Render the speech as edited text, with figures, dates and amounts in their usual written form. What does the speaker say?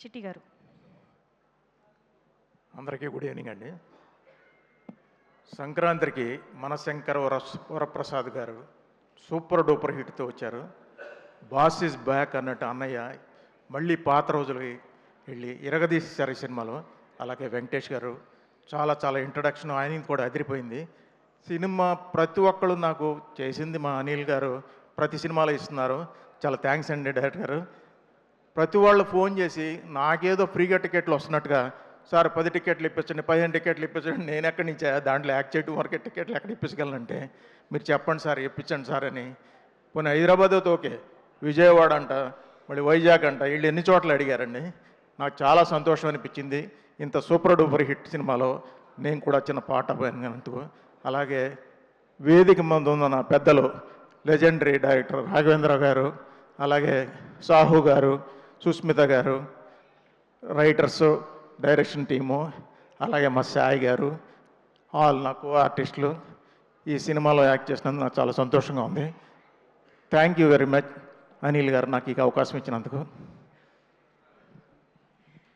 చిట్టి గారు. అందరికీ గుడ్ ఈవినింగ్ అండి. సంక్రాంతికి మనశంకర్ వరప్రసాద్ గారు సూపర్ డూపర్ హిట్తో వచ్చారు. బాస్ ఈజ్ బ్యాక్ అన్నట్టు అన్నయ్య మళ్ళీ పాత రోజులకి వెళ్ళి ఇరగదీశారు ఈ సినిమాలో. అలాగే వెంకటేష్ గారు చాలా చాలా ఇంట్రడక్షన్ ఆయన కూడా అదిరిపోయింది. సినిమా ప్రతి ఒక్కళ్ళు నాకు చేసింది మా అనిల్ గారు ప్రతి సినిమాలో ఇస్తున్నారు. చాలా థ్యాంక్స్ అండి డైరెక్టర్ గారు. ప్రతి వాళ్ళు ఫోన్ చేసి నాకేదో ఫ్రీగా టికెట్లు వస్తున్నట్టుగా, సార్ 10 టికెట్లు ఇప్పించండి, 15 టికెట్లు ఇప్పించండి. నేను ఎక్కడి నుంచా దాంట్లో యాక్ట్ చేయడం వరకే టికెట్లు ఎక్కడ ఇప్పించగలనంటే, మీరు చెప్పండి సార్ ఇప్పించండి సార్ అని. పోనీ హైదరాబాద్ అయితే ఓకే, విజయవాడ అంట, మళ్ళీ వైజాగ్ అంట, వీళ్ళు ఎన్ని చోట్ల అడిగారండి. నాకు చాలా సంతోషం అనిపించింది. ఇంత సూపర్ డూపర్ హిట్ సినిమాలో నేను కూడా చిన్న పాట పోయినందుకు. అలాగే వేదిక ముందు ఉన్న నా పెద్దలు లెజెండరీ డైరెక్టర్ రాఘవేంద్ర గారు, అలాగే సాహు గారు, సుస్మిత గారు, రైటర్స్, డైరెక్షన్ టీము, అలాగే మా సాయి గారు, ఆల్ నాకు ఆర్టిస్టులు ఈ సినిమాలో యాక్ట్ చేసినందుకు నాకు చాలా సంతోషంగా ఉంది. Thank you very much Anil గారు నాకు ఈ అవకాశం ఇచ్చినందుకు.